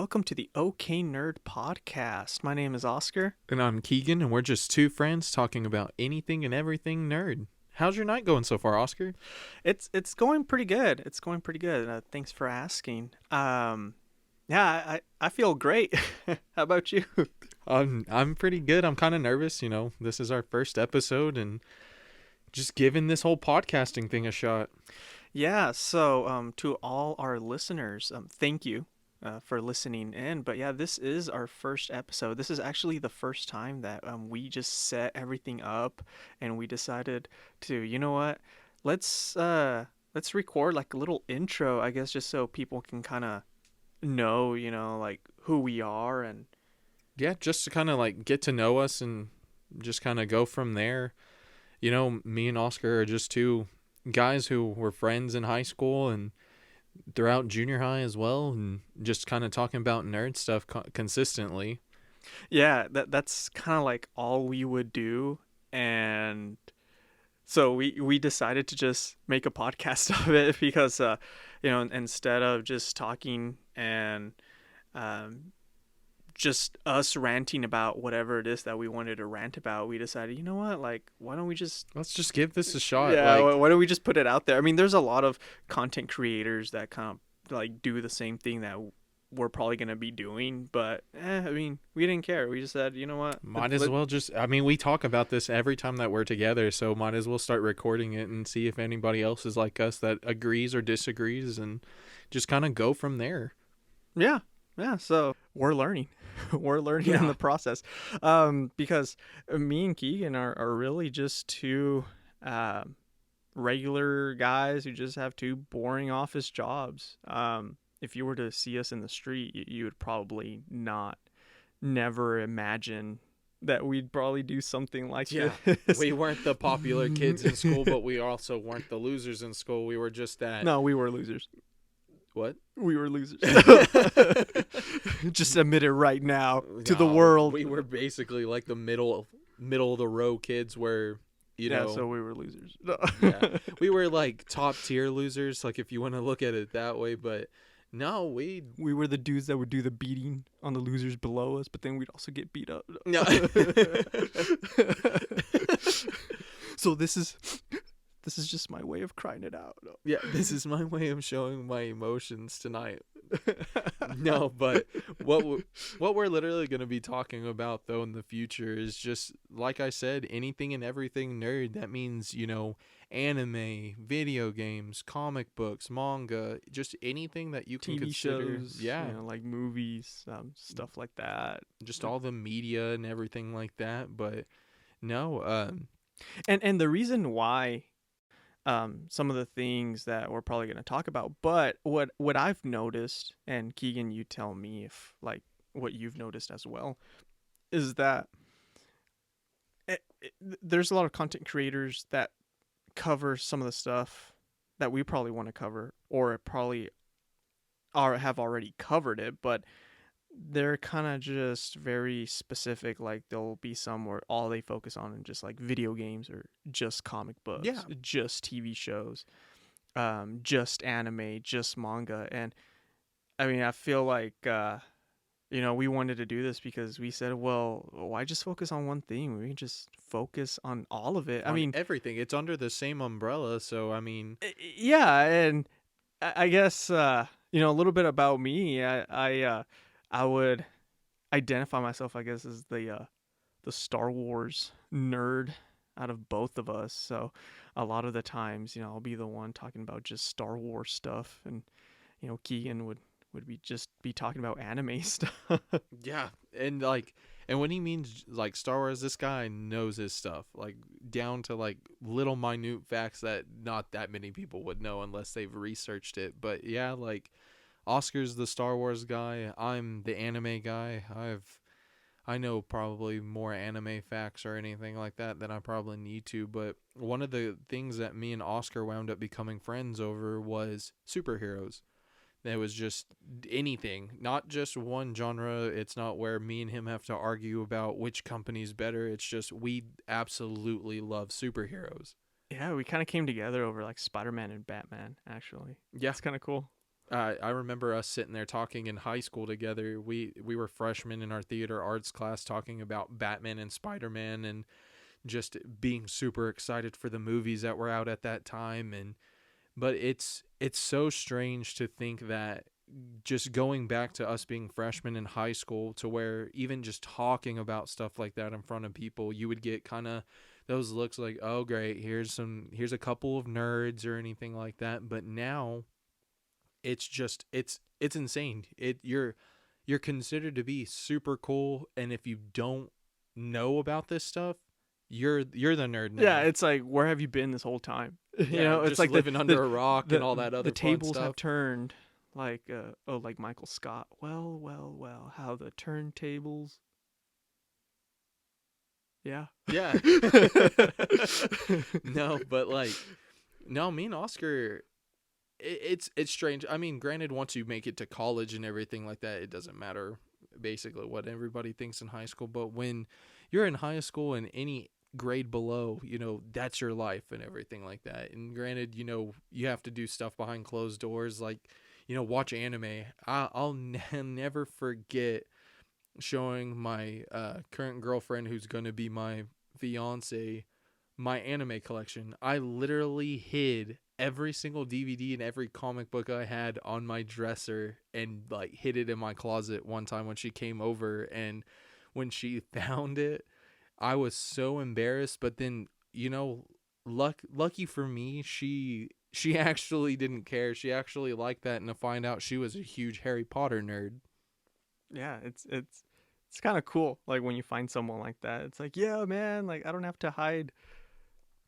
welcome to the OK Nerd Podcast. My name is Oscar. And I'm Keegan, and we're just two friends talking about anything and everything nerd. How's your night going so far, Oscar? It's going pretty good. It's going pretty good. Thanks for asking. I feel great. How about you? I'm pretty good. I'm kind of nervous. This is our first episode, and just giving this whole podcasting thing a shot. Yeah. So to all our listeners, thank you. For listening in. But yeah, this is our first episode. This is actually the first time that we just set everything up and we decided to, you know what, let's record like a little intro, I guess, just so people can kind of know, like who we are. And yeah, just to kind of like get to know us and just kind of go from there. Me and Oscar are just two guys who were friends in high school and throughout junior high as well, and just kind of talking about nerd stuff consistently. Yeah, that's kind of like all we would do. And so we decided to just make a podcast of it because instead of just talking and just us ranting about whatever it is that we wanted to rant about, we decided, you know what, like, why don't we let's just give this a shot. Yeah, why don't we just put it out there? I mean, there's a lot of content creators that kind of like do the same thing that we're probably going to be doing, but I mean, we didn't care. We just said, you know what, we talk about this every time that we're together, so might as well start recording it and see if anybody else is like us that agrees or disagrees, and just kind of go from there. Yeah, so we're learning. We're learning in the process, because me and Keegan are really just two regular guys who just have two boring office jobs. If you were to see us in the street, you would probably never imagine that we'd probably do something like this. We weren't the popular kids in school, but we also weren't the losers in school. We were just that. No, we were losers. What? We were losers. Just admit it right now to the world. We were basically like the middle of the row kids where, so we were losers. Yeah, we were like top tier losers, like if you want to look at it that way. But no, we were the dudes that would do the beating on the losers below us, but then we'd also get beat up. No. So this is just my way of crying it out. No. Yeah, this is my way of showing my emotions tonight. No, but what we're literally going to be talking about, though, in the future is just, like I said, anything and everything nerd. That means, anime, video games, comic books, manga, just anything that you can TV consider. Shows, yeah, like movies, stuff like that. Just all the media and everything like that. But no, and the reason why some of the things that we're probably going to talk about, but what I've noticed, and Keegan, you tell me if like what you've noticed as well, is that there's a lot of content creators that cover some of the stuff that we probably want to cover, or probably have already covered it, but they're kind of just very specific. Like there'll be some where all they focus on is just like video games or just comic books, just TV shows, just anime, just manga. And I mean, I feel like, we wanted to do this because we said, well, why just focus on one thing? We can just focus on all of it. I mean, everything. It's under the same umbrella. So, I mean, yeah. And I guess, a little bit about me. I would identify myself, I guess, as the Star Wars nerd out of both of us. So a lot of the times, I'll be the one talking about just Star Wars stuff, and Keegan would be talking about anime stuff. Yeah, and when he means like Star Wars, this guy knows his stuff, like down to like little minute facts that not that many people would know unless they've researched it. But yeah, like Oscar's the Star Wars guy. I'm the anime guy. I know probably more anime facts or anything like that than I probably need to. But one of the things that me and Oscar wound up becoming friends over was superheroes. It was just anything, not just one genre. It's not where me and him have to argue about which company's better. It's just we absolutely love superheroes. Yeah, we kind of came together over like Spider-Man and Batman, actually. Yeah. It's kind of cool. I remember us sitting there talking in high school together. We were freshmen in our theater arts class talking about Batman and Spider-Man and just being super excited for the movies that were out at that time. And but it's so strange to think that just going back to us being freshmen in high school, to where even just talking about stuff like that in front of people, you would get kind of those looks like, oh great, here's a couple of nerds or anything like that. But now it's just it's insane. You're considered to be super cool, and if you don't know about this stuff, you're the nerd Yeah, now. it's like, where have you been this whole time? Yeah, It's just like living under a rock and the all that the other fun tables have stuff. turned. Like like Michael Scott. Well, well, well, how the turntables. Yeah. Yeah. No, but like, no, me and Oscar, it's strange. I mean, granted, once you make it to college and everything like that, it doesn't matter basically what everybody thinks in high school. But when you're in high school and any grade below, that's your life and everything like that. And granted, you have to do stuff behind closed doors, like, watch anime. I'll never forget showing my current girlfriend, who's going to be my fiance, my anime collection. I literally hid every single DVD and every comic book I had on my dresser and like hid it in my closet one time when she came over. And when she found it, I was so embarrassed. But then, lucky for me, she actually didn't care. She actually liked that, and to find out she was a huge Harry Potter nerd. Yeah, it's kind of cool. Like when you find someone like that, it's like, yeah, man. Like I don't have to hide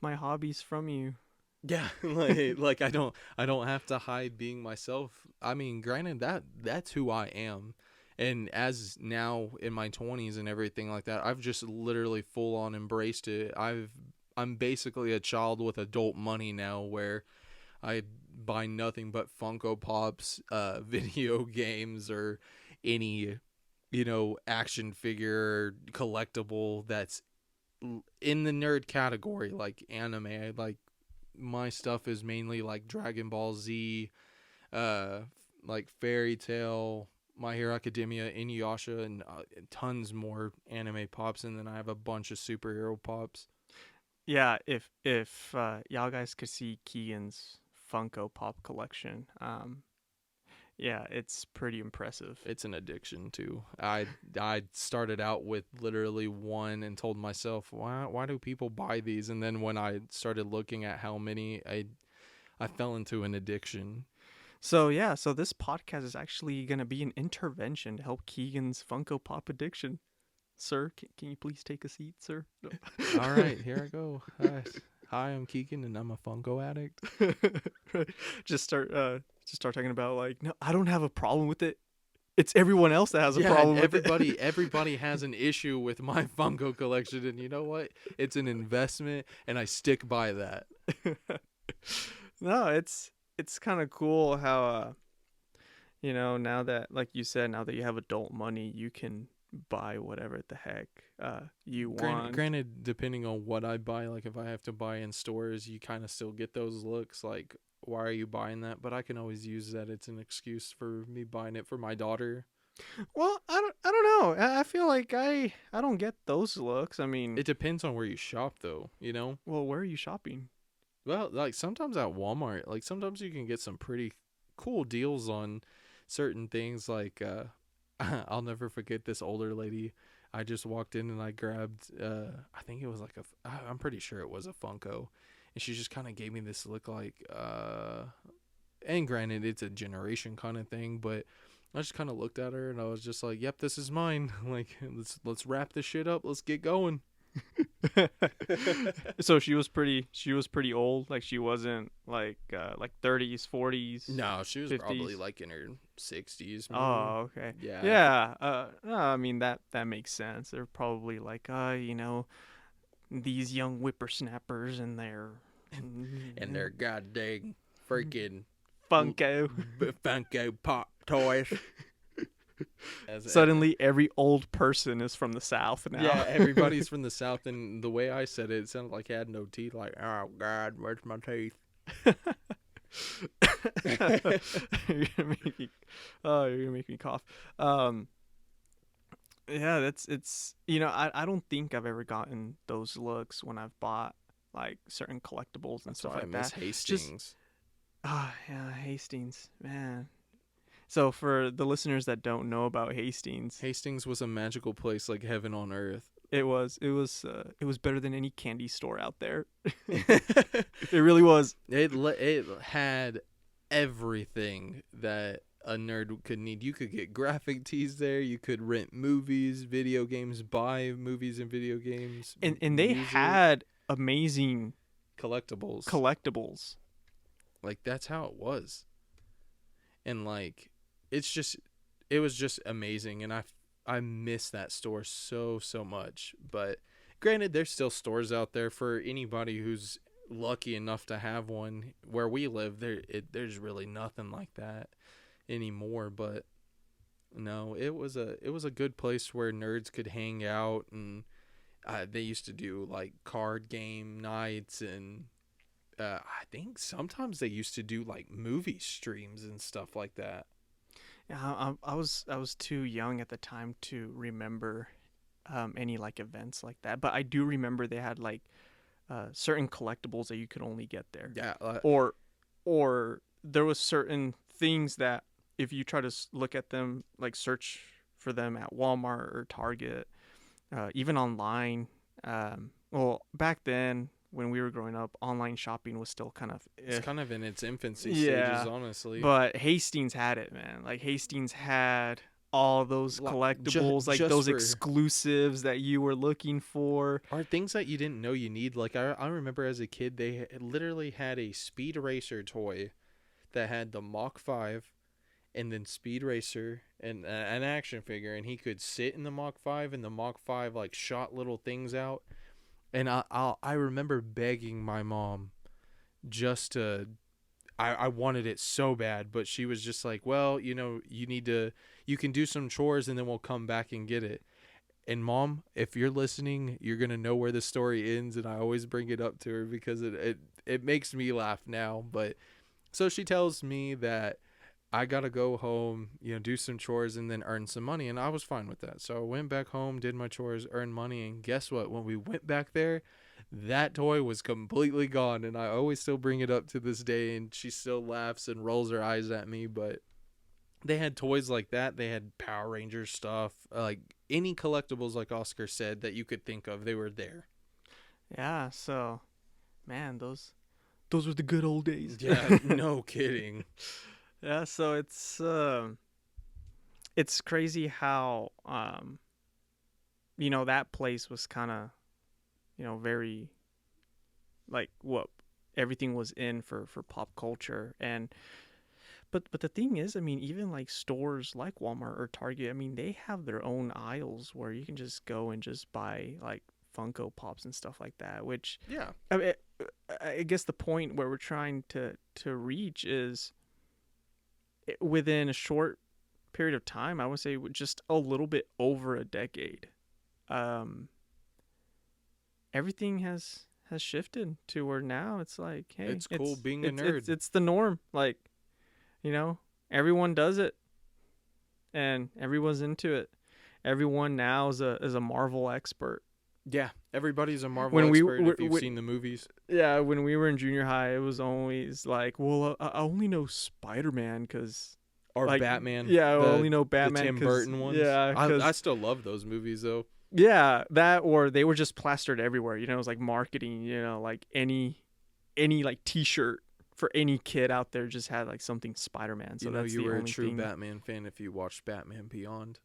my hobbies from you. Yeah, like I don't have to hide being myself. I mean, granted, that's who I am. And as now in my 20s and everything like that, I've just literally full on embraced it. I'm basically a child with adult money now, where I buy nothing but Funko Pops, video games, or any action figure collectible that's in the nerd category, like anime. Like, my stuff is mainly like Dragon Ball Z, uh, like Fairy Tail, My Hero Academia, Inuyasha, and tons more anime pops. And then I have a bunch of superhero pops. Yeah, if y'all guys could see Keegan's Funko Pop collection, yeah, it's pretty impressive. It's an addiction too. I started out with literally one and told myself, why do people buy these? And then when I started looking at how many, I fell into an addiction. So yeah, so this podcast is actually gonna be an intervention to help Keegan's Funko Pop addiction. Sir, can you please take a seat, sir? No. All right, here I go. Hi, I'm Keegan, and I'm a Funko addict. Right. Just start talking about like, no, I don't have a problem with it. It's everyone else that has a problem with it. Everybody has an issue with my Funko collection, and you know what? It's an investment, and I stick by that. No, it's kind of cool how now that, like you said, now that you have adult money, you can buy whatever the heck you want. Granted, depending on what I buy, like if I have to buy in stores, you kind of still get those looks like, why are you buying that? But I can always use that. It's an excuse for me buying it for my daughter. Well, I don't know. I feel like I don't get those looks. I mean, It depends on where you shop, though, well, where are you shopping? Well, like sometimes at Walmart, like sometimes you can get some pretty cool deals on certain things. Like, I'll never forget this older lady. I just walked in and I grabbed, I think it was like I'm pretty sure it was a Funko. And she just kind of gave me this look like, and granted, it's a generation kind of thing, but I just kind of looked at her and I was just like, yep, this is mine. Like, let's wrap this shit up. Let's get going. So she was pretty old. Like she wasn't like 30s, 40s. No, she was 50s. probably like in her 60s, maybe. Oh, okay. Yeah. Yeah. No, I mean that makes sense. They're probably like, these young whippersnappers and their And their goddamn freaking Funko. Funko Pop toys. Suddenly, every old person is from the South now. Yeah, everybody's from the South, and the way I said it, it sounded like I had no teeth. Like, oh God, where's my teeth? You're gonna make me, oh, you're gonna make me cough. Um, yeah, it's I don't think I've ever gotten those looks when I've bought like certain collectibles and That's stuff why I like miss that. Just Hastings. yeah, Hastings, man. So for the listeners that don't know about Hastings, Hastings was a magical place like heaven on earth. it was better than any candy store out there. it It really was. it had everything that a nerd could need. You could get graphic tees there. You could rent movies, video games, buy movies and video games, And they music, had amazing collectibles. collectibles. Like that's how it was. And like it's just it was just amazing, and I miss that store so much. But granted, there's still stores out there for anybody who's lucky enough to have one. Where we live, there's really nothing like that anymore. But no, it was a good place where nerds could hang out, and they used to do like card game nights, and I think sometimes they used to do like movie streams and stuff like that. Yeah, I was too young at the time to remember any like events like that, but I do remember they had like certain collectibles that you could only get there, Yeah, or or there was certain things that if you try to look at them, like search for them at Walmart or Target, even online. Well, back then when we were growing up, online shopping was still kind of it's kind of in its infancy stages, yeah, honestly. but Hastings had it, man. Like Hastings had all those collectibles, like Just those for exclusives that you were looking for. are things that you didn't know you need. Like I remember as a kid, they literally had a Speed Racer toy that had the Mach 5 and then Speed Racer and an action figure, and he could sit in the Mach 5, and the Mach 5 like shot little things out. And I remember begging my mom just to I wanted it so bad, but she was just like, well, you can do some chores and then we'll come back and get it. And mom, if you're listening, you're going to know where the story ends. And I always bring it up to her because it makes me laugh now. But so she tells me that I got to go home, do some chores and then earn some money. And I was fine with that. So I went back home, did my chores, earned money. And guess what? When we went back there, that toy was completely gone. And I always still bring it up to this day. And she still laughs and rolls her eyes at me. But they had toys like that. They had Power Rangers stuff. Like any collectibles, like Oscar said, that you could think of, they were there. Yeah, so man, those were the good old days. Yeah, no kidding. Yeah, so it's crazy how that place was kind of very like what everything was in for pop culture. And but the thing is, I mean, even like stores like Walmart or Target, I mean, they have their own aisles where you can just go and just buy like Funko Pops and stuff like that, which Yeah. I mean, I guess the point where we're trying to reach is within a short period of time, I would say just a little bit over a decade, um, everything has shifted to where now it's like, hey, It's cool being a it's nerd. it's the norm. Like, everyone does it and everyone's into it. Everyone now is a Marvel expert. Yeah, everybody's a Marvel When expert if you've seen the movies. yeah, when we were in junior high, it was always like, well, I only know Spider-Man because Or like, Batman. yeah, I the, only know the Batman Tim 'cause- Burton ones. Yeah, because I still love those movies though. yeah, that or they were just plastered everywhere. It was like marketing. Like any like T-shirt for any kid out there just had like something Spider-Man. So that's You the were a only true thing. Batman fan if you watched Batman Beyond.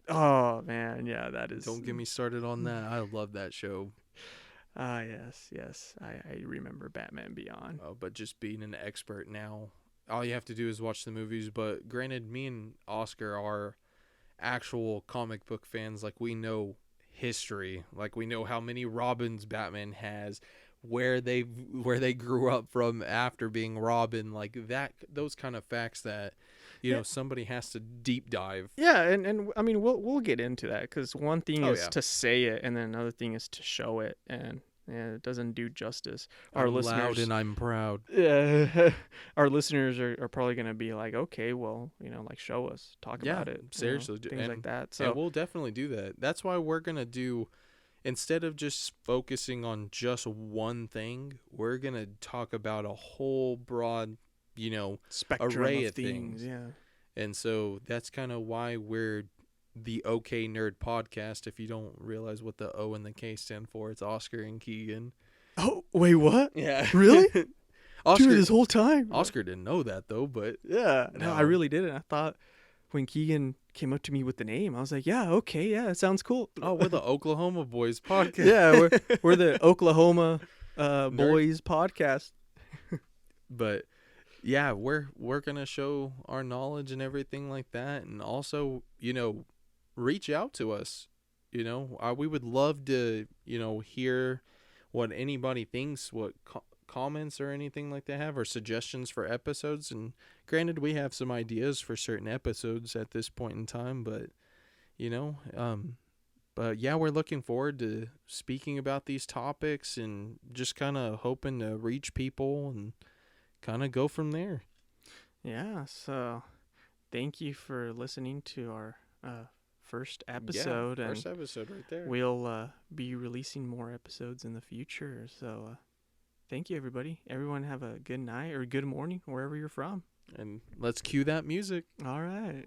Oh man, yeah, that is. Don't get me started on that. I love that show. Ah, yes, I remember Batman Beyond. But just being an expert now, all you have to do is watch the movies. But granted, me and Oscar are actual comic book fans. Like we know history. Like we know how many Robins Batman has, where they grew up from after being Robin. Like that, those kind of facts that Yeah. somebody has to deep dive. Yeah, and I mean we'll get into that because one thing Oh, is yeah. to say it, and then another thing is to show it, and Yeah, it doesn't do justice. Our I'm loud listeners, and I'm proud. yeah, our listeners are probably gonna be like, okay, well, like show us, talk Yeah, about it, seriously, things like that. and So we'll definitely do that. That's why we're gonna do, instead of just focusing on just one thing, we're gonna talk about a whole broad, spectrum array of of things, things. yeah. And so that's kind of why we're the OK Nerd podcast. If you don't realize what the O and the K stand for, it's Oscar and Keegan. Oh wait, what? Yeah. Really? Dude, Oscar this whole time. Oscar didn't know that though, but Yeah, no, I now. really didn't. I thought when Keegan came up to me with the name, I was like, yeah, okay, yeah, it sounds cool. Oh, we're the Oklahoma Boys podcast. Yeah, we're the Oklahoma Nerd. boys podcast. But yeah, we're gonna show our knowledge and everything like that, and also reach out to us. We would love to hear what anybody thinks, what comments or anything like they have, or suggestions for episodes. And granted, we have some ideas for certain episodes at this point in time, but you know, but yeah, we're looking forward to speaking about these topics and just kind of hoping to reach people and kind of go from there. Yeah, so thank you for listening to our first Yeah, episode, first and episode right there. we'll be releasing more episodes in the future. So thank you, everybody. Everyone have a good night or good morning wherever you're from. And let's cue that music. All right.